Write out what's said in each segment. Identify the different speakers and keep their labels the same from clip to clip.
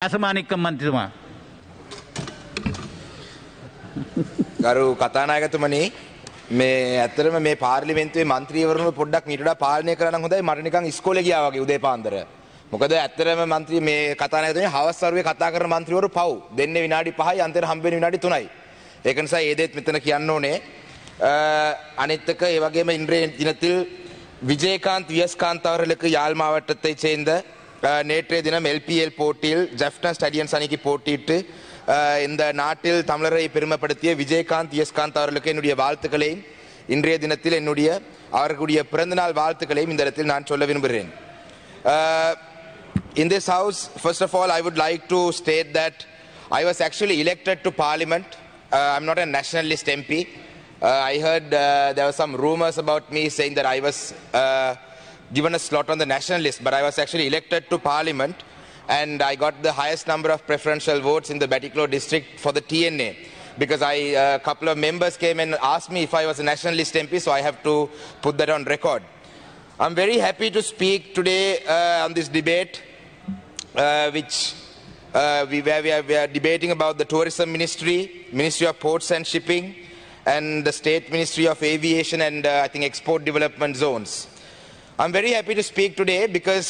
Speaker 1: අසමානික්කම් මන්ත්‍රීතුමා.
Speaker 2: ගරු කතානායකතුමනි මේ ඇත්තටම මේ පාර්ලිමේන්තුවේ മന്ത്രിවරුන් පොඩ්ඩක් මීට වඩා පාලනය කරා නම් හොඳයි. මට නිකන් ඉස්කෝලේ ගියා වගේ උදේ පාන්දර. මොකද ඇත්තටම മന്ത്രി මේ කතානායකතුමනි හවස් වරුවේ කතා කරන മന്ത്രിවරු පව් දෙන්නේ විනාඩි 5යි අන්තිමට හම්බෙන්නේ විනාඩි 3යි. ඒක නිසා ඒ දෙත් මෙතන කියන්න ඕනේ. அனைத்து ඒ වගේම இன்றைய தினத்தில் விஜயகாந்த் விஎஸ்காந்த் அவர்களுக்கு யாழ் மாவட்டத்தை சேர்ந்த நேற்றைய தினம் எல்பிஎல் போட்டியில் ஜெஃப்னா ஸ்டேடியன்ஸ் அணிக்கு போட்டியிட்டு இந்த நாட்டில் தமிழரை பெருமைப்படுத்திய விஜயகாந்த் விஎஸ்காந்த் அவர்களுக்கு என்னுடைய வாழ்த்துக்களையும் இன்றைய தினத்தில் என்னுடைய அவர்களுடைய பிறந்தநாள் வாழ்த்துக்களையும் இந்த இடத்தில் நான் சொல்ல விரும்புகிறேன். In this house, first of all, I would like to state that I was actually elected to parliament. I'm not a nationalist MP. I heard there were some rumors about me saying that I was given a slot on the national list, but I was actually elected to parliament and I got the highest number of preferential votes in the Batticaloa district for the TNA because a couple of members came and asked me if I was a nationalist MP, so I have to put that on record. I'm very happy to speak today on this debate where we are debating about the tourism ministry, Ministry of Ports and Shipping, and the State Ministry of Aviation and I think export development zones. I'm very happy to speak today because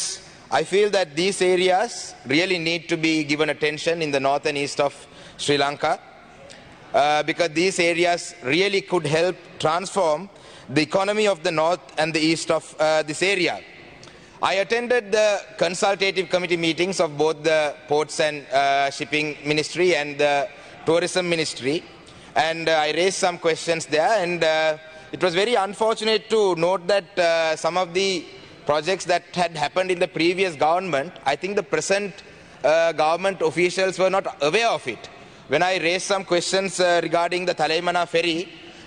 Speaker 2: I feel that these areas really need to be given attention in the north and east of Sri Lanka because these areas really could help transform the economy of the north and the east of this area. I attended the consultative committee meetings of both the Ports and Shipping Ministry and the Tourism Ministry. And I raised some questions there and it was very unfortunate to note that some of the projects that had happened in the previous government, I think the present government officials were not aware of it. When I raised some questions regarding the Talaimana ferry,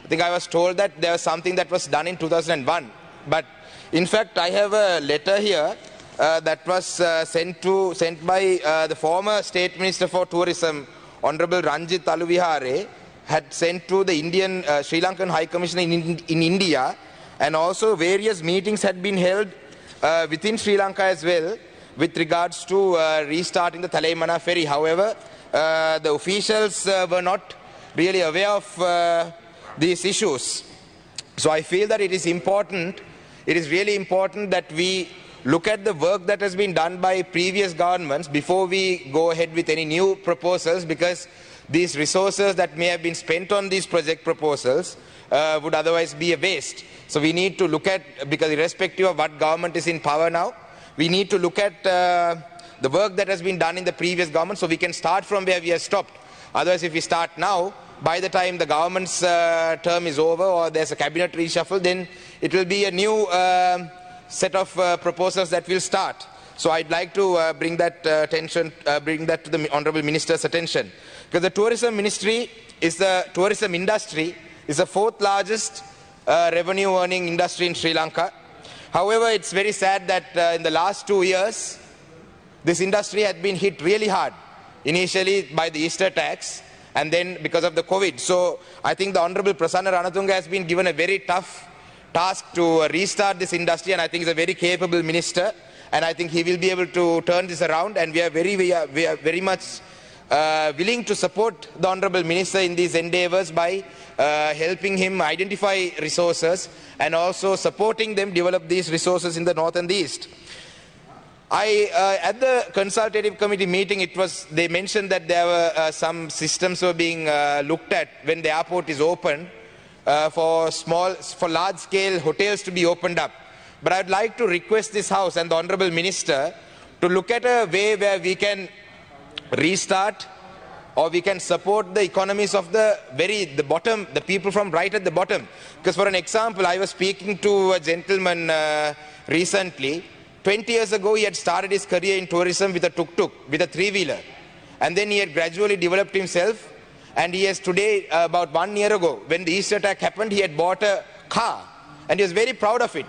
Speaker 2: I think I was told that there was something that was done in 2001. But in fact, I have a letter here that was sent by the former State Minister for Tourism, Honorable Ranjit Taluvihare, had sent to the Indian Sri Lankan High Commissioner in India, and also various meetings had been held within Sri Lanka as well with regards to restarting the Talaimana ferry. However, the officials were not really aware of these issues. So I feel that it is important, it is really important that we look at the work that has been done by previous governments before we go ahead with any new proposals, because these resources that may have been spent on these project proposals would otherwise be a waste. So we need to look at, because irrespective of what government is in power now, we need to look at the work that has been done in the previous government so we can start from where we have stopped. Otherwise, if we start now, by the time the government's term is over or there's a cabinet reshuffle, then it will be a new set of proposals that will start. So I'd like to bring that to the Honourable Minister's attention. Because the tourism ministry is the tourism industry is the fourth largest revenue earning industry in Sri Lanka. However, it's very sad that in the last 2 years, this industry had been hit really hard. Initially by the Easter tax and then because of the COVID. So I think the Honourable Prasanna Ranatunga has been given a very tough task to restart this industry, and I think he's a very capable minister, and I think he will be able to turn this around, and we are very much willing to support the Honourable Minister in these endeavours by helping him identify resources and also supporting them develop these resources in the north and the east. At the consultative committee meeting, they mentioned that there were some systems were being looked at when the airport is opened for large-scale hotels to be opened up. But I'd like to request this House and the Honourable Minister to look at a way where we can restart or we can support the economies of the bottom, the people from right at the bottom. Because for an example, I was speaking to a gentleman recently. 20 years ago, he had started his career in tourism with a tuk-tuk, with a three-wheeler. And then he had gradually developed himself. And he has today, about 1 year ago, when the Easter attack happened, he had bought a car. And he was very proud of it.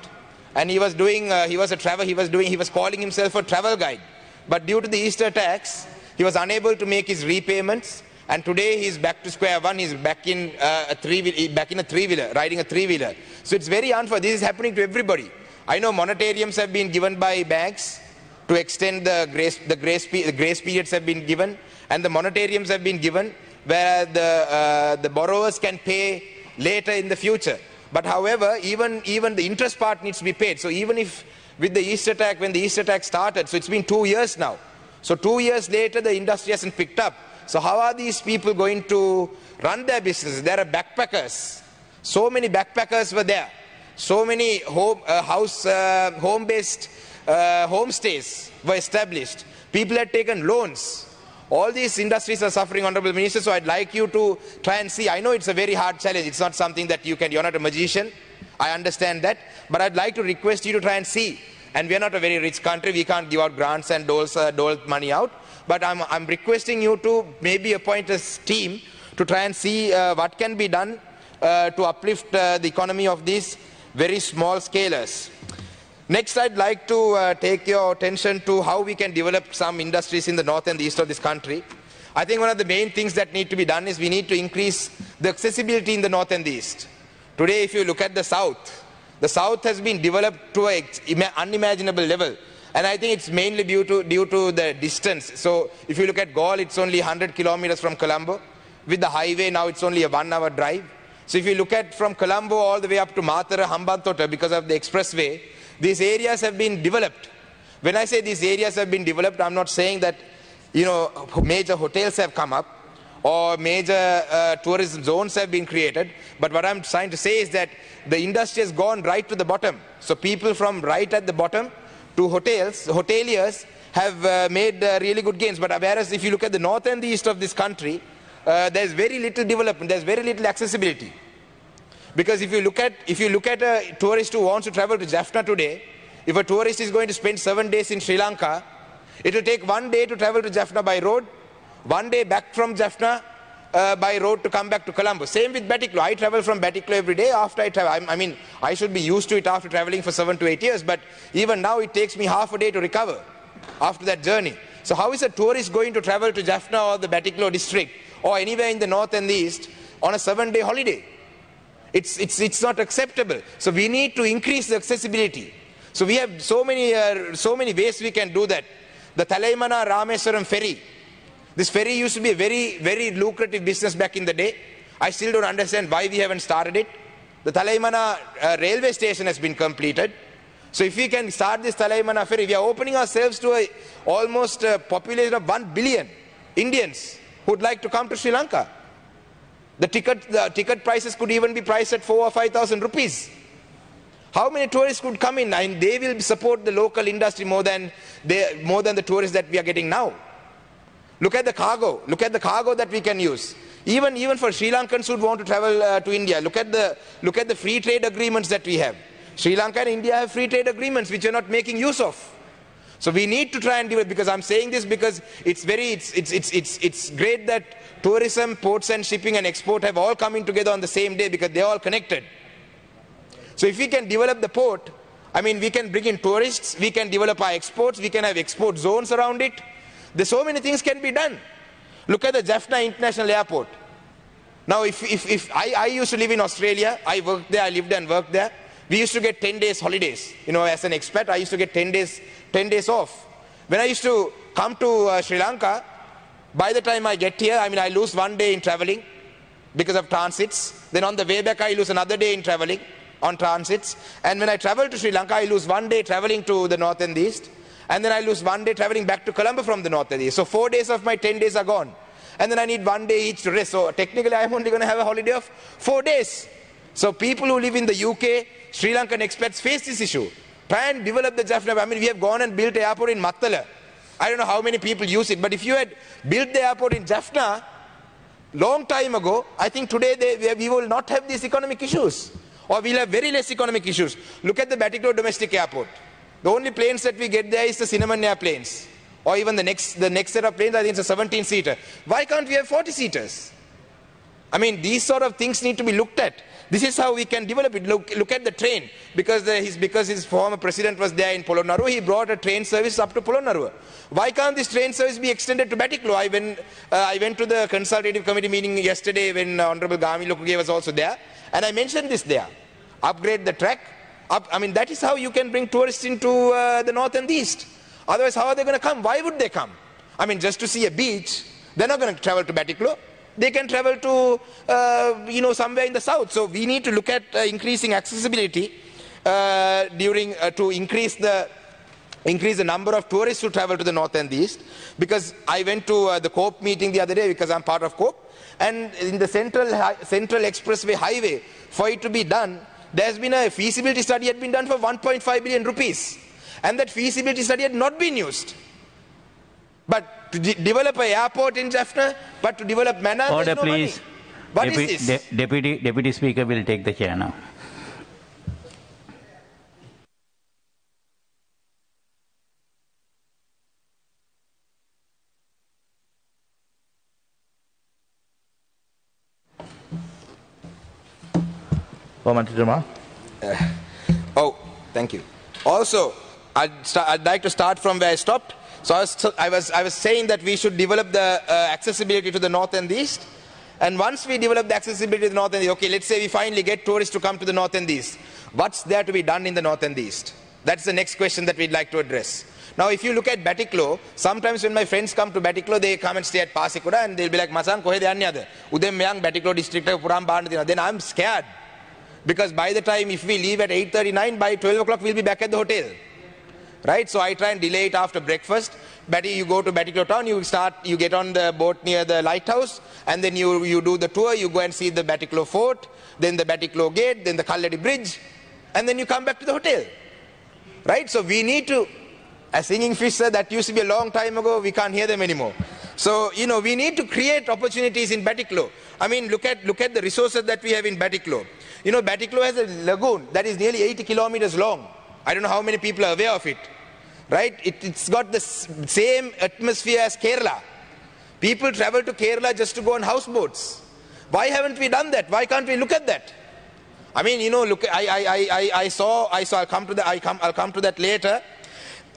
Speaker 2: And he was calling himself a travel guide. But due to the Easter attacks, he was unable to make his repayments. And today he's back to square one. He's back in a three-wheeler, riding a three-wheeler. So it's very unfair. This is happening to everybody. I know monetariums have been given by banks to to extend the grace periods have been given, and the monetariums have been given, where the borrowers can pay later in the future. But however, even the interest part needs to be paid. So even if with the East attack, when the East attack started, so it's been 2 years now. So 2 years later, the industry hasn't picked up. So how are these people going to run their businesses? There are backpackers. So many backpackers were there. So many home-based homestays were established. People had taken loans. All these industries are suffering, Honorable Minister, so I'd like you to try and see. I know it's a very hard challenge. It's not something that you're not a magician. I understand that. But I'd like to request you to try and see. And we are not a very rich country. We can't give out grants and dole money out. But I'm requesting you to maybe appoint a team to try and see what can be done to uplift the economy of these very small scalers. Next, I'd like to take your attention to how we can develop some industries in the north and the east of this country. I think one of the main things that need to be done is we need to increase the accessibility in the north and the east. Today, if you look at the south has been developed to an unimaginable level. And I think it's mainly due to the distance. So if you look at Galle, it's only 100 kilometers from Colombo. With the highway, now it's only a 1-hour drive. So if you look at from Colombo all the way up to Matara, Hambantota, because of the expressway, these areas have been developed. When I say these areas have been developed, I'm not saying that, major hotels have come up or major tourism zones have been created. But what I'm trying to say is that the industry has gone right to the bottom. So people from right at the bottom to hoteliers have made really good gains. But whereas if you look at the north and the east of this country, there's very little development, there's very little accessibility. Because if you look at a tourist who wants to travel to Jaffna today, if a tourist is going to spend 7 days in Sri Lanka, it will take 1 day to travel to Jaffna by road, 1 day back from Jaffna by road to come back to Colombo. Same with Batticaloa. I travel from Batticaloa every day after I travel. I mean, I should be used to it after traveling for 7 to 8 years, but even now it takes me half a day to recover after that journey. So how is a tourist going to travel to Jaffna or the Batticaloa district or anywhere in the north and the east on a 7-day holiday? It's not acceptable. So we need to increase the accessibility. So we have so many ways we can do that. The Thalaimana Rameswaram ferry. This ferry used to be a very, very lucrative business back in the day. I still don't understand why we haven't started it. The Thalaimana railway station has been completed. So if we can start this Thalaimana ferry, we are opening ourselves to almost a population of 1 billion Indians who would like to come to Sri Lanka. The ticket prices could even be priced at 4,000 or 5,000 rupees. How many tourists could come in? And they will support the local industry more than the tourists that we are getting now. Look at the cargo. Look at the cargo that we can use. Even for Sri Lankans who want to travel to India, look at the free trade agreements that we have. Sri Lanka and India have free trade agreements which are not making use of. So we need to try and do it, because I'm saying this because it's great that tourism, ports and shipping and export have all coming together on the same day, because they're all connected. So if we can develop the port, I mean, we can bring in tourists, we can develop our exports, we can have export zones around it. There's so many things can be done. Look at the Jaffna International Airport. Now, if I used to live in Australia, I worked there, I lived and worked there. We used to get 10 days holidays. As an expat, I used to get 10 days off. When I used to come to Sri Lanka, by the time I get here, I mean, I lose 1 day in traveling because of transits. Then on the way back, I lose another day in traveling on transits. And when I travel to Sri Lanka, I lose 1 day traveling to the north and the east. And then I lose 1 day traveling back to Colombo from the north and the east. So 4 days of my 10 days are gone. And then I need 1 day each to rest. So technically, I'm only going to have a holiday of 4 days. So people who live in the UK, Sri Lankan expats face this issue. Try and develop the Jaffna. I mean, we have gone and built an airport in Mattala. I don't know how many people use it, but if you had built the airport in Jaffna long time ago, I think today we will not have these economic issues, or we'll have very less economic issues. Look at the Batticaloa domestic airport. The only planes that we get there is the Cinnamon airplanes, or even the next set of planes, I think it's a 17-seater. Why can't we have 40-seaters? I mean, these sort of things need to be looked at. This is how we can develop it. Look at the train. Because his former president was there in Polonnaruwa, he brought a train service up to Polonnaruwa. Why can't this train service be extended to Batticaloa? I went to the consultative committee meeting yesterday when Honorable Gami Lokuge was also there, and I mentioned this there. Upgrade the track. I mean, that is how you can bring tourists into the north and the east. Otherwise, how are they going to come? Why would they come? I mean, just to see a beach, they're not going to travel to Batticaloa. They can travel to, somewhere in the south. So we need to look at increasing accessibility to increase the number of tourists who travel to the north and the east. Because I went to the COPE meeting the other day because I'm part of COPE. And in the Central Expressway Highway, for it to be done, there's been a feasibility study had been done for 1.5 billion rupees. And that feasibility study had not been used. But to develop an airport in Jaffna, but to develop Mannar,
Speaker 1: order,
Speaker 2: there's no
Speaker 1: please.
Speaker 2: money. What is this?
Speaker 1: Deputy Speaker will take the chair now.
Speaker 2: Thank you. Also, I'd like to start from where I stopped. So I was saying that we should develop the accessibility to the north and the east. And once we develop the accessibility to the north and the east, okay, let's say we finally get tourists to come to the north and the east. What's there to be done in the north and the east? That's the next question that we'd like to address. Now, if you look at Batticaloa, sometimes when my friends come to Batticaloa, they come and stay at Pasikuda and they'll be like, Masan, kohe deyanne ada? Udem meyang Batticaloa district එක පුරාම බාන්න දෙනවා. Then I'm scared. Because by the time, if we leave at 8:39, by 12 o'clock, we'll be back at the hotel. Right? So I try and delay it after breakfast. You go to Batticaloa town, you get on the boat near the lighthouse, and then you do the tour, you go and see the Batticaloa fort, then the Batticaloa gate, then the Kalladi bridge, and then you come back to the hotel. Right? So we need to, as Singing Fish said, that used to be a long time ago, we can't hear them anymore. So, we need to create opportunities in Batticaloa. I mean, look at the resources that we have in Batticaloa. Batticaloa has a lagoon that is nearly 80 kilometers long. I don't know how many people are aware of it. Right? It's got the same atmosphere as Kerala. People travel to Kerala just to go on houseboats. Why haven't we done that? Why can't we look at that? I mean, look, I'll come to that later.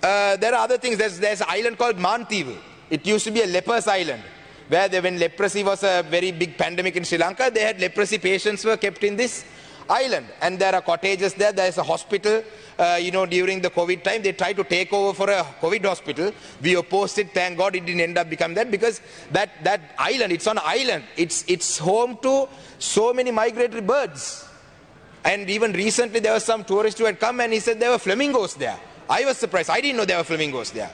Speaker 2: There are other things. There's an island called Mantivu. It used to be a leper's island, where when leprosy was a very big pandemic in Sri Lanka, they had leprosy patients were kept in this island. And there are cottages there. There's a hospital. During the COVID time, they tried to take over for a COVID hospital. We opposed it. Thank God it didn't end up becoming that, because that island, it's on an island. It's home to so many migratory birds. And even recently there was some tourist who had come and he said there were flamingos there. I was surprised. I didn't know there were flamingos there.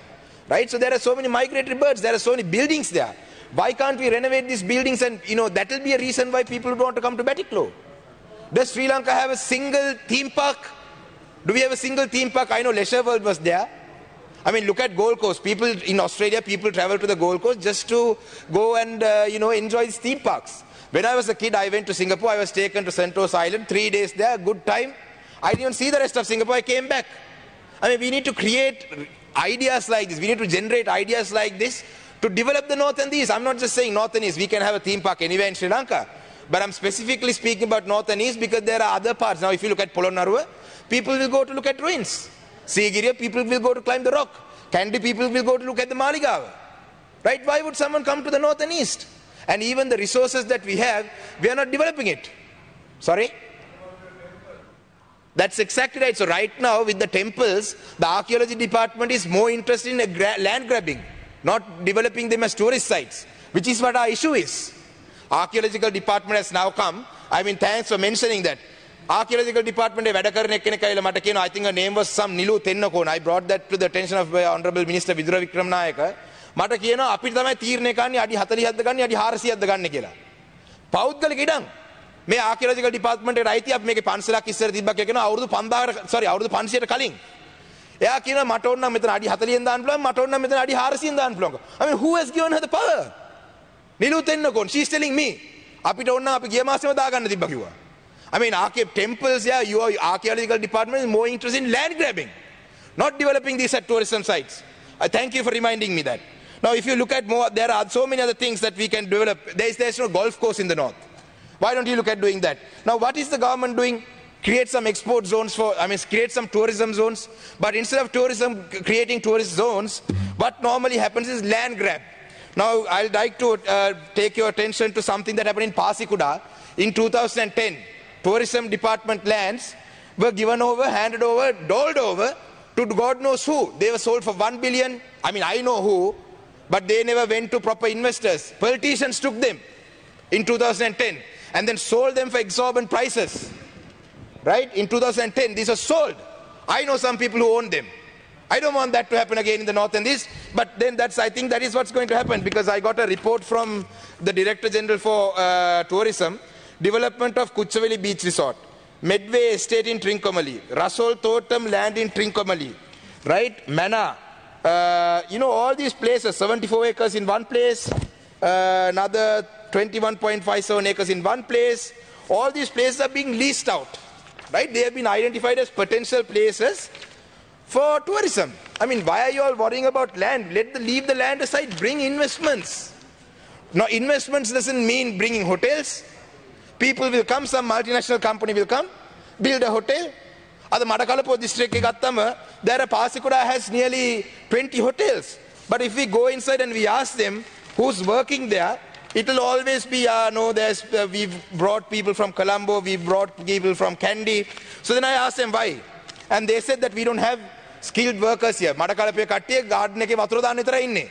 Speaker 2: Right? So there are so many migratory birds. There are so many buildings there. Why can't we renovate these buildings? And that will be a reason why people don't want to come to Batticaloa. Does Sri Lanka have a single theme park? Do we have a single theme park? I know Leisure World was there. I mean, look at Gold Coast. People in Australia, people travel to the Gold Coast just to go and enjoy these theme parks. When I was a kid, I went to Singapore. I was taken to Sentosa Island. 3 days there, good time. I didn't even see the rest of Singapore. I came back. I mean, we need to create ideas like this. We need to generate ideas like this to develop the north and the east. I'm not just saying north and east. We can have a theme park anywhere in Sri Lanka. But I'm specifically speaking about north and east because there are other parts. Now, if you look at Polonnaruwa, people will go to look at ruins. Sigiriya, people will go to climb the rock. Kandy, people will go to look at the Maligawa. Right? Why would someone come to the north and east? And even the resources that we have, we are not developing it. Sorry? That's exactly right. So right now with the temples, the archaeology department is more interested in land grabbing, not developing them as tourist sites, which is what our issue is. Archaeological department has now come. I mean, thanks for mentioning that. Archaeological department වැඩ කරන එක්කෙනෙක් කියලා මට කියනවා, I think her name was some Nilu Tennakona. I brought that to the attention of Honorable Minister Vidura Wickramanayaka. මට කියනවා අපිට තමයි තීරණය කරන්නේ අඩි 40ක්ද ගන්න අඩි 400ක්ද ගන්න කියලා. පෞද්ගලික ඉඩම්. මේ ආකියොලොජිකල් ඩිපාර්ට්මන්ට් එකට අයිති අපි මේකේ පන්සලක් ඉස්සර තිබ්බා කියලා කියනවා අවුරුදු 500ට කලින්. එයා කියනවා මට ඕන නම් මෙතන අඩි 40ෙන් දාන්න පුළුවන් මට ඕන නම් මෙතන අඩි 400ෙන් දාන්න පුළුවන්. I mean, who has given her the power? Nilu Tennakona, she's telling me අපිට ඕන නම් අපි ගිය මාසෙම දාගන්න තිබ්බා කිව්වා. I mean, temples, yeah, your archaeological department is more interested in land grabbing, not developing these at tourism sites. I thank you for reminding me that. Now, if you look at more, there are so many other things that we can develop. There's no golf course in the north. Why don't you look at doing that? Now, what is the government doing? Create some export zones create some tourism zones. But instead of creating tourist zones, what normally happens is land grab. Now, I'd like to take your attention to something that happened in Pasikuda in 2010. Tourism department lands were given over, handed over, doled over to God knows who. They were sold for 1 billion. I mean, I know who, but they never went to proper investors. Politicians took them in 2010 and then sold them for exorbitant prices. Right? In 2010, these were sold. I know some people who own them. I don't want that to happen again in the north and east, but then I think that is what's going to happen, because I got a report from the Director General for Tourism, development of Kuchaveli Beach Resort, Medway Estate in Trincomalee, Rasol Thotam land in Trincomalee, right? Mana, you know, all these places, 74 acres in one place, another 21.57 acres in one place. All these places are being leased out, right? They have been identified as potential places for tourism. I mean, why are you all worrying about land? Leave the land aside, bring investments. Now, investments doesn't mean bringing hotels. People will come, some multinational company will come, build a hotel. At the Madakalapo district, there Pasikuda has nearly 20 hotels. But if we go inside and we ask them who's working there, it will always be, no, we've brought people from Colombo, we've brought people from Kandy. So then I asked them why. And they said that we don't have skilled workers here. Madakalape kattiye garden ekේ වතුර දාන්න විතරයි ඉන්නේ.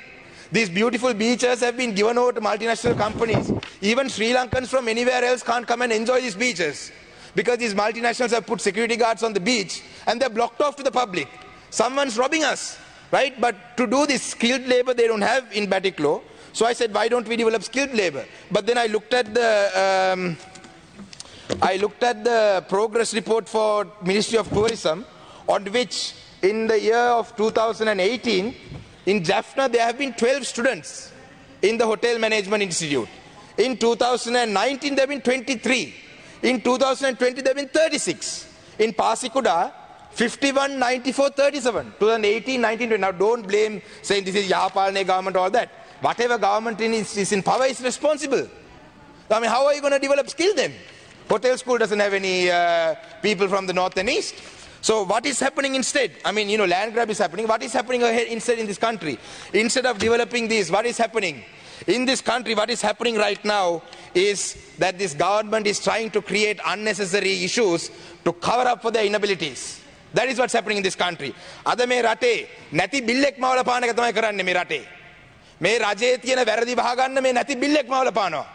Speaker 2: These beautiful beaches have been given over to multinational companies. Even Sri Lankans from anywhere else can't come and enjoy these beaches, because these multinationals have put security guards on the beach and they're blocked off to the public. Someone's robbing us, right? But to do this skilled labor they don't have in Batiklo. So I said, why don't we develop skilled labor? But then I looked at the progress report for Ministry of Tourism, on which in the year of 2018, in Jaffna, there have been 12 students in the Hotel Management Institute. In 2019, there have been 23. In 2020, there have been 36. In Pasikuda, 51, 94, 37. 2018, 19, 20. Now, don't blame saying this is Yahapalne government, all that. Whatever government is in power is responsible. I mean, how are you going to develop skill then? Hotel school doesn't have any people from the north and east. So what is happening instead? I mean, you know, land grab is happening. What is happening instead in this country? Instead of developing this, what is happening? In this country, what is happening right now is that this government is trying to create unnecessary issues to cover up for their inabilities. That is what's happening in this country. Ada me rate, nati billek mawala paana ka thamai karanne me rate. Me raje tiyena වැරදි වහගන්න me nati billek mawala පානවා.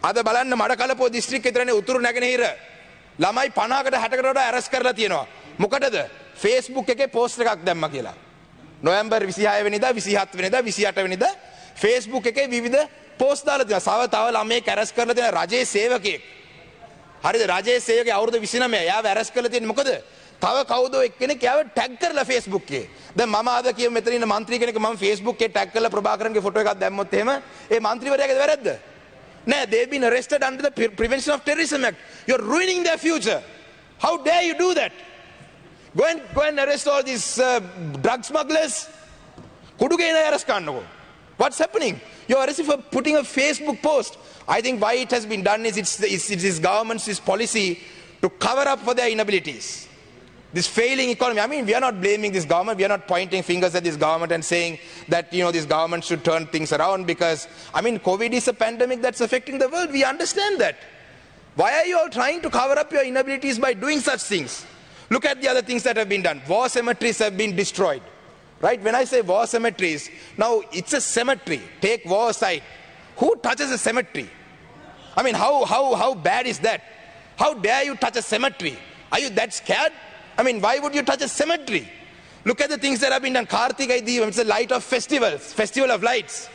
Speaker 2: Ada බලන්න මඩකලපුව දිස්ත්‍රික්කේ විතරනේ උතුරු නැගෙනහිර ළමයි 50කට 60කට වඩා ඇරස්ට් කරලා තියෙනවා. මොකටද? Facebook එකේ පෝස්ට් එකක් දැම්මා කියලා. නොවැම්බර් 26 වෙනිදා 27 වෙනිදා 28 වෙනිදා Facebook එකේ විවිධ පෝස්ට් දාලා තියෙනවා. තව ළමයෙක් ඇරස්ට් කරලා තියෙන රජයේ සේවකයෙක්. හරිද? රජයේ සේවකයා අවුරුදු 29. එයාව ඇරස්ට් කරලා තියෙන්නේ මොකද? තව කවුදෝ එක්කෙනෙක් එයාව ටැග් කරලා Facebook එකේ. දැන් මම ආද කියමු මෙතන ඉන්න മന്ത്രി කෙනෙක් මම Facebook එකේ ටැග් කරලා ප්‍රභාකරන්ගේ ෆොටෝ එකක් දැම්මොත් එහෙම ඒ മന്ത്രിවරයාගේ වැරද්ද? No, they've been arrested under the Prevention of Terrorism Act. You're ruining their future. How dare you do that? Go and arrest all these drug smugglers. What's happening? You're arrested for putting a Facebook post. I think why it has been done is it's this government's policy to cover up for their inabilities. This failing economy. I mean, we are not blaming this government. We are not pointing fingers at this government and saying that, you know, this government should turn things around, because, I mean, COVID is a pandemic that's affecting the world. We understand that. Why are you all trying to cover up your inabilities by doing such things? Look at the other things that have been done. War cemeteries have been destroyed. Right? When I say war cemeteries, now it's a cemetery. Take war aside. Who touches a cemetery? I mean, how bad is that? How dare you touch a cemetery? Are you that scared? I mean, why would you touch a cemetery? Look at the things that have been done. Kartikai Deepam, it's a light of festivals, festival of lights.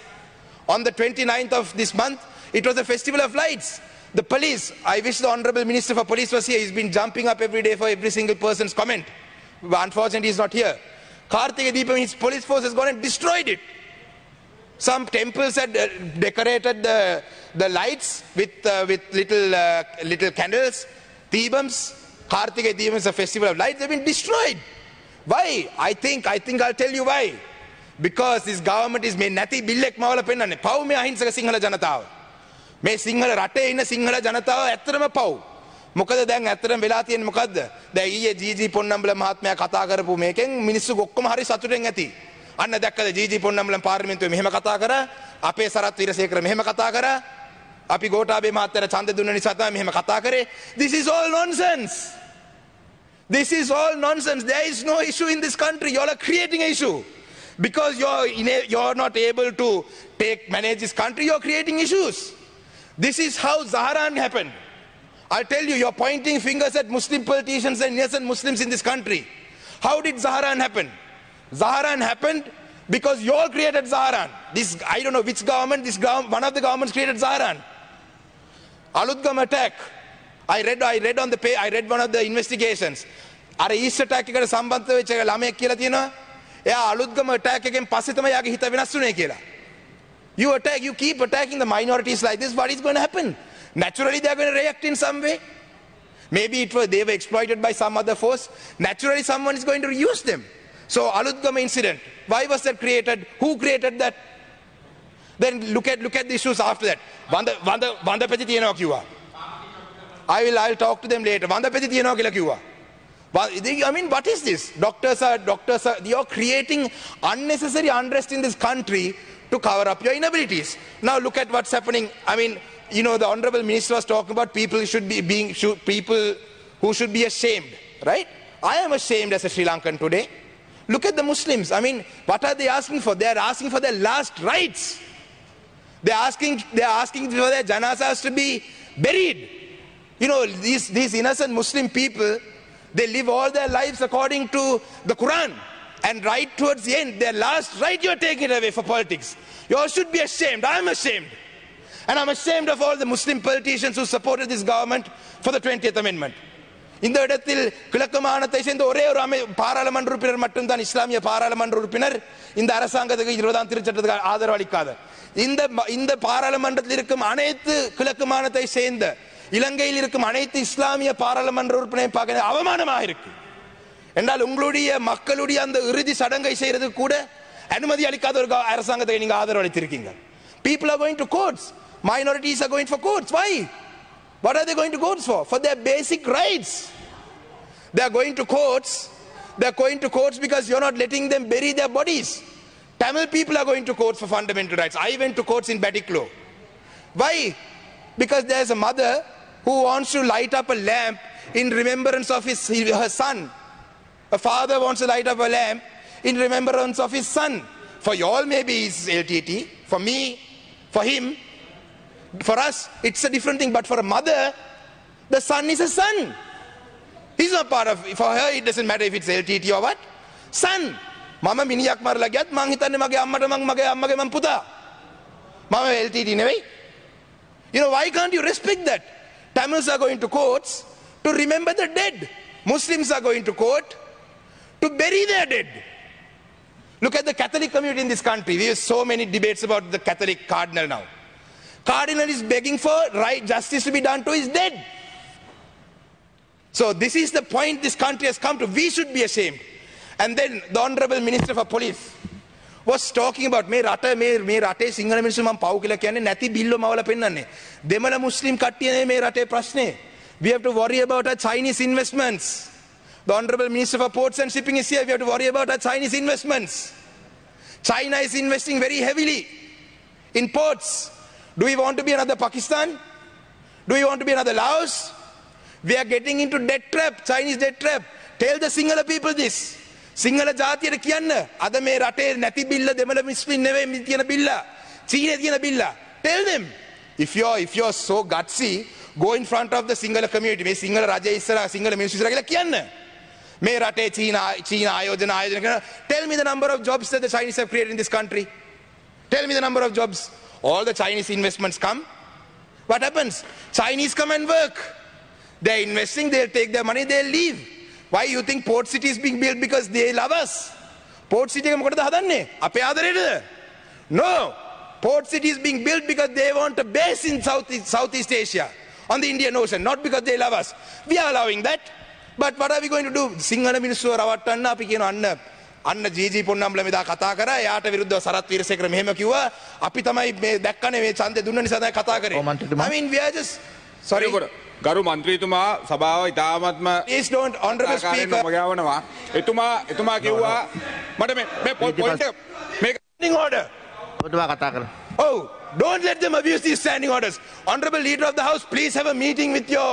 Speaker 2: On the 29th of this month, it was a festival of lights. The police, I wish the Honorable Minister for Police was here. He's been jumping up every day for every single person's comment. But unfortunately, he's not here. Kartikai Deepam, his police force has gone and destroyed it. Some temples had decorated the lights with little candles, Deepams. Kartikai Deepam is a festival of lights. They've been destroyed. Why? I think I'll tell you why. Because this government is me nati billek mawala pennanne. Paw me ahinsaka sinhala janatawa. Me sinhala rate inna sinhala janatawa ඇත්තටම paw. මොකද දැන් ඇත්තටම වෙලා තියෙන්නේ මොකද්ද? දැන් ඊයේ GG පොන්නම්බල මහත්මයා කතා කරපු මේකෙන් මිනිස්සු ඔක්කොම හරි සතුටෙන් ඇති. අන්න දැක්කද ජීජී පොන්නම්බල පාර්ලිමේන්තුවේ මෙහෙම කතා කරා, අපේ සරත් වීරසේකර මෙහෙම කතා කරා, අපි ගෝඨාභය මහත්තයාට ඡන්ද දුන්න නිසා තමයි මෙහෙම කතා කරේ. This is all nonsense. This is all nonsense. There is no issue in this country. You all are creating an issue. Because you're not able to manage this country, you're creating issues. This is how Zaharan happened. I'll tell you, you're pointing fingers at Muslim politicians and innocent Muslims in this country. How did Zaharan happen? Zaharan happened because you all created Zaharan. This, I don't know which government, one of the governments created Zaharan. Alutgam attack. I read one of the investigations. Are East attack eකට සම්බන්ධ වෙච්ච ළමයෙක් කියලා තියෙනවා. එයා Aluthgama attack එකෙන් පස්සේ තමයි යාගේ හිත වෙනස් වුනේ කියලා. You keep attacking the minorities like this, what is going to happen? Naturally they are going to react in some way. Maybe they were exploited by some other force. Naturally someone is going to use them. So Alutgama incident, why was that created? Who created that? Then look at the issues after that. Vandapati තියනවා කිව්වා. I'll talk to them later. Vandapati තියනවා කියලා කිව්වා. I mean, what is this? Doctors are, you're creating unnecessary unrest in this country to cover up your inabilities. Now look at what's happening. I mean, you know, the Honorable Minister was talking about people who should be ashamed, right? I am ashamed as a Sri Lankan today. Look at the Muslims. I mean, what are they asking for? They are asking for their last rites. They are asking for their janazas to be buried. You know, these innocent Muslim people, they live all their lives according to the Quran. And right towards the end, their last right, you're taking it away for politics. You all should be ashamed. I'm ashamed. And I'm ashamed of all the Muslim politicians who supported this government for the 20th Amendment. இந்த இடத்தில் கிழக்கு மாகாணத்தை சேர்ந்த ஒரே ஒரு பாராளுமன்ற உறுப்பினர் மட்டும்தான் இஸ்லாமிய பாராளுமன்ற உறுப்பினர் இந்த அரசாங்கத்துக்கு 20ஆம் திருச்சட்டத்துக்கு ஆதரவு அளிக்காத. இந்த பாராளுமன்றத்தில் இருக்கும் அனைத்து கிழக்கு மாகாணத்தை சேர்ந்த இலங்கையில் இருக்கும் அனைத்து இஸ்லாமிய பாராளுமன்ற உறுப்பினரை பார்க்க அவமானமாக இருக்கு. என்றால் உங்களுடைய மக்களுடைய அந்த இறுதி சடங்கை செய்யறது கூட அனுமதி அளிக்காத ஒரு அரசாங்கத்தை நீங்க ஆதரவு அளித்திருக்கீங்க. People are going to courts. Minorities are going for courts. Why? What are they going to courts for? For their basic rights. They are going to courts. They are going to courts because you're not letting them bury their bodies. Tamil people are going to courts for fundamental rights. I went to courts in Batiklo. Why? Because there's a mother who wants to light up a lamp in remembrance of her son. A father wants to light up a lamp in remembrance of his son. For you all maybe it's LTT. For me, for him, for us, it's a different thing. But for a mother, the son is a son. He's not part of, for her it doesn't matter if it's LTT or what. Son. Mama miniyak marala giyat mang hitanne mage ammata mage ammage man puta. Mama LTT නෙවෙයි. You know, why can't you respect that? Tamils are going to courts to remember the dead. Muslims are going to court to bury their dead. Look at the Catholic community in this country. We have so many debates about the Catholic cardinal now. Cardinal is begging for justice to be done to his dead. So this is the point this country has come to. We should be ashamed. And then the Honorable Minister for Police was talking about මේ රටේ සිංහල මිනිස්සු මම පව් කියලා කියන්නේ නැති බිල්ල මවල පෙන්නන්නේ. දෙමළ මුස්ලිම් කට්ටිය නේ මේ රටේ ප්‍රශ්නේ. We have to worry about our Chinese investments. The Honorable Minister for Ports and Shipping is here. We have to worry about our Chinese investments. China is investing very heavily in ports. Do we want to be another Pakistan? Do we want to be another Laos? We are getting into debt trap, Chinese debt trap. Tell the Sinhala people this. Sinhala ජාතියට කියන්න අද මේ රටේ නැති බිල්ල දෙමළ මුස්ලිම් නෙවෙයි තියෙන බිල්ල. චීනේ තියෙන බිල්ල. Tell them. If you're so gutsy, go in front of the Sinhala community. මේ සිංහල රජය ඉස්සරහා සිංහල මිනිස්සු ඉස්සරහා කියලා කියන්න. මේ රටේ චීන ආයෝජන කරන. Tell me the number of jobs that the Chinese have created in this country. Tell me the number of jobs. All the Chinese investments come. What happens? Chinese come and work. They're investing, they'll take their money, they'll leave. Why you think Port City is being built because they love us? Port City එක මොකටද හදන්නේ? අපේ ආදරේටද? No. Port City is being built because they want a base in Southeast Asia, on the Indian Ocean, not because they love us. We are allowing that. But what are we going to do? Sinhala මිනිස්සුව රවට්ටන්න අපි කියන අන්න GG පොන්නම්බල මෙදා කතා කරා එයාට විරුද්ධව සරත් වීරසේකර මෙහෙම කිව්වා අපි තමයි මේ දැක්කනේ මේ ඡන්දේ දුන්න නිසා තමයි කතා කරේ. I mean we are just sorry.
Speaker 3: ගරු මන්ත්‍රීතුමා සභාව ඉතාමත්ම
Speaker 2: Please don't, honorable speaker.
Speaker 3: එතුමා කිව්වා මට මේ පොයින්ට් එක
Speaker 2: order.
Speaker 4: ඔබතුමා කතා කරන්න.
Speaker 2: Oh, don't let them abuse these standing orders. Honorable Leader of the House, please have a meeting with your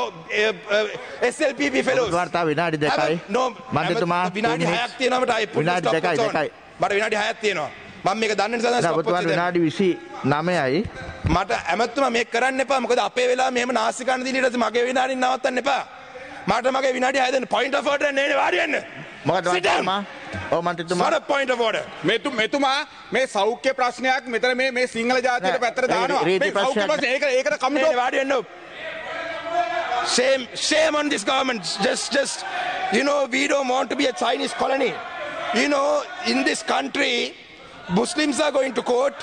Speaker 2: SLPP fellows.
Speaker 4: ඔබතුමාට තව විනාඩි
Speaker 2: Have
Speaker 4: දෙකයි.
Speaker 2: a- No,
Speaker 4: මන්ත්‍රීතුමා
Speaker 2: විනාඩි 6ක් තියෙනවා මට I put the
Speaker 4: විනාඩි
Speaker 2: stop
Speaker 4: දෙකයි,
Speaker 2: watch on.
Speaker 4: දෙකයි.
Speaker 2: මට විනාඩි 6ක් තියෙනවා. මම මේක දන්න නිසා
Speaker 4: නෑ,
Speaker 2: stop watch
Speaker 4: ඔබතුමාට
Speaker 2: එක දැම්මා.
Speaker 4: විනාඩි 29යි.
Speaker 2: මට ඇමතුමා මේක කරන්න එපා. මොකද අපේ වෙලාව මෙහෙම නාස්ති කන්න දින ඊට පස්සේ මගේ විනාඩි නවත්තන්න එපා. මට මගේ විනාඩි 6 දෙන්න. Point of order නේ වාඩි වෙන්න.
Speaker 4: මොකද
Speaker 2: Sit down.
Speaker 4: මන්ත්‍රීතුමා? ඔව් මන්ත්‍රීතුමා.
Speaker 2: Not a point of order.
Speaker 3: මෙතුමා මේ සෞඛ්‍ය ප්‍රශ්නයක් මෙතන මේ සිංහල ජාතියට
Speaker 4: නෑ,
Speaker 3: පැත්තට දානවා.
Speaker 4: රීති
Speaker 3: මේ සෞඛ්‍ය
Speaker 4: ප්‍රශ්නයක්
Speaker 3: ප්‍රශ්නේ ඒකට
Speaker 2: නේ
Speaker 3: කමිටුව
Speaker 2: වාඩි වෙන්න. Shame on this government. Just, you know, we don't want to be a Chinese colony. You know, in this country, Muslims are going to court,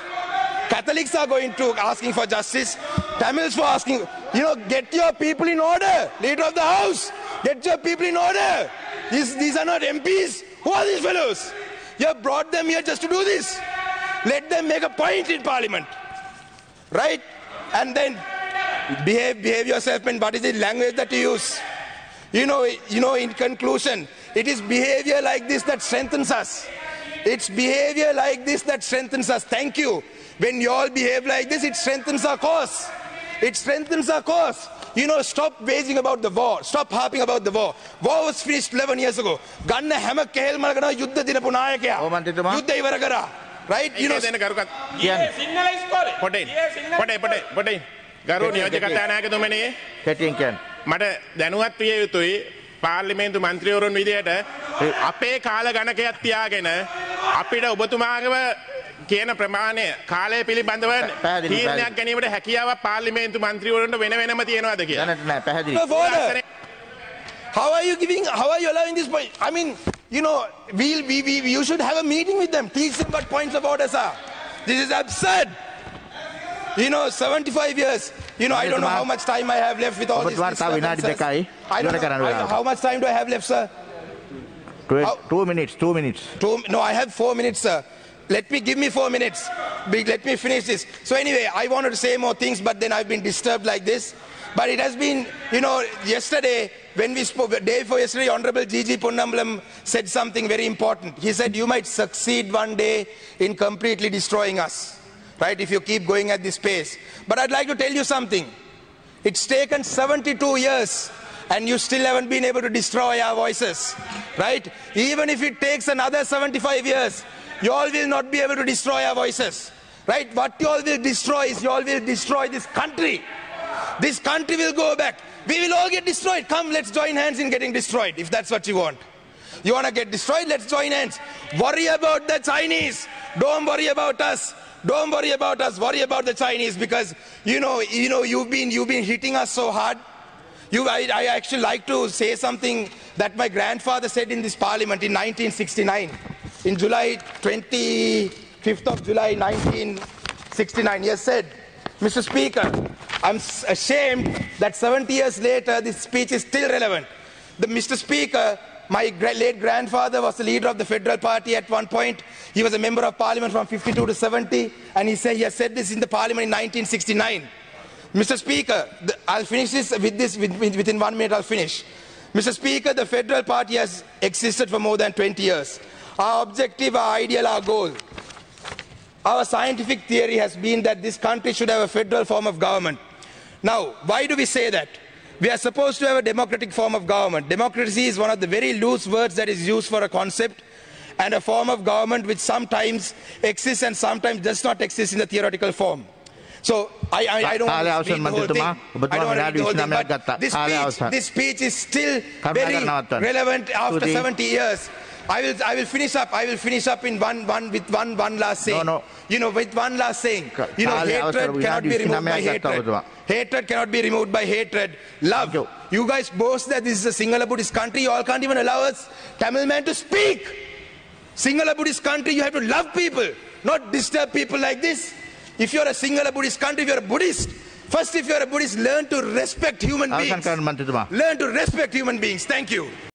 Speaker 2: Catholics are going to asking for justice, Tamils for asking, you know, get your people in order. Leader of the House, get your people in order. These are not MPs. Who are these fellows? You have brought them here just to do this. Let them make a point in parliament. Right? And then behave yourself, and what is the language that you use? You know, in conclusion, it is behavior like this that strengthens us. It's behavior like this that strengthens us. Thank you. When you all behave like this, it strengthens our cause. It strengthens our cause. You know, stop waging about the war. Stop harping about the war. War was finished 11 years ago. Ganna හැම කෙහෙල් මලකන යුද්ධ දිනපු නායකයා.
Speaker 4: ඔව් මන්ත්‍රීතුමා.
Speaker 2: යුද්ධ ඉවර කරා. Right? You know,
Speaker 5: දෙන කරුකත්
Speaker 4: කියන්නේ
Speaker 5: පොටේ ගරු නියෝජ්‍ය කතානායකතුමනි
Speaker 4: කැටියෙන් කියන්නේ.
Speaker 5: මට දැනුවත් විය යුතුයි පාර්ලිමේන්තු මන්ත්‍රීවරුන් විදියට අපේ කාල ගණකයක් තියාගෙන අපිට ඔබතුමාගේව කියන ප්‍රමාණය කාලය පිළිබඳව
Speaker 4: පැහැදිලි,
Speaker 5: තීරණයක් ගැනීමට හැකියාවක් පාර්ලිමේන්තු මන්ත්‍රීවරුන්ට වෙනම තියනවාද කියලා.
Speaker 4: දැනට නෑ පැහැදිලි.
Speaker 2: of order. How are you allowing this point? I mean, you know, you should have a meeting with them. Teach them what points of orders are. This is absurd. You know, 75 years. You know, I don't know how much time I have left with all this.
Speaker 4: ඔබතුමාට තව විනාඩි දෙකයි.
Speaker 2: I don't
Speaker 4: ඉවර කරන්න
Speaker 2: know.
Speaker 4: වෙලාව.
Speaker 2: How much time do I have left, sir?
Speaker 4: 2 minutes.
Speaker 2: No, I have 4 minutes, sir. Give me 4 minutes. Let me finish this. So anyway, I wanted to say more things, but then I've been disturbed like this. But it has been, you know, yesterday, when we spoke, the day before yesterday, Honorable G.G. Ponnambalam said something very important. He said, you might succeed one day in completely destroying us, right, if you keep going at this pace. But I'd like to tell you something. It's taken 72 years, and you still haven't been able to destroy our voices, right? Even if it takes another 75 years, you all will not be able to destroy our voices, right? What you all will destroy is you all will destroy this country. This country will go back. We will all get destroyed. Come, let's join hands in getting destroyed, if that's what you want. You want to get destroyed? Let's join hands. Worry about the Chinese. Don't worry about us. Don't worry about us. Worry about the Chinese, because you know you've been hitting us so hard. I actually like to say something that my grandfather said in this parliament in 1969. In July 25th of July 1969, he has said, Mr. Speaker, I'm ashamed that 70 years later this speech is still relevant. Mr. Speaker, my late grandfather was the leader of the Federal Party at one point. He was a member of parliament from 52 to 70, and he has said this in the parliament in 1969. Mr. Speaker, I'll finish this within 1 minute. I'll finish. Mr. Speaker, the Federal Party has existed for more than 20 years. Our objective, our ideal, our goal, our scientific theory has been that this country should have a federal form of government. Now, why do we say that? We are supposed to have a democratic form of government. Democracy is one of the very loose words that is used for a concept and a form of government which sometimes exists and sometimes does not exist in the theoretical form. So I don't want to read the whole thing. I don't want to read the whole thing, but this speech is still very relevant after 70 years. I will finish up. I will finish up in one last saying.
Speaker 4: No.
Speaker 2: You know, with one last saying. You know, hatred cannot be removed by hatred. Hatred cannot be removed by hatred. Love. You guys boast that this is a Sinhala Buddhist country. You all can't even allow us Tamil man to speak. Sinhala Buddhist country, you have to love people, not disturb people like this. If you're a Sinhala Buddhist country, if you're a Buddhist, first if you're a Buddhist, learn to respect human beings. Learn to respect human beings. Thank you.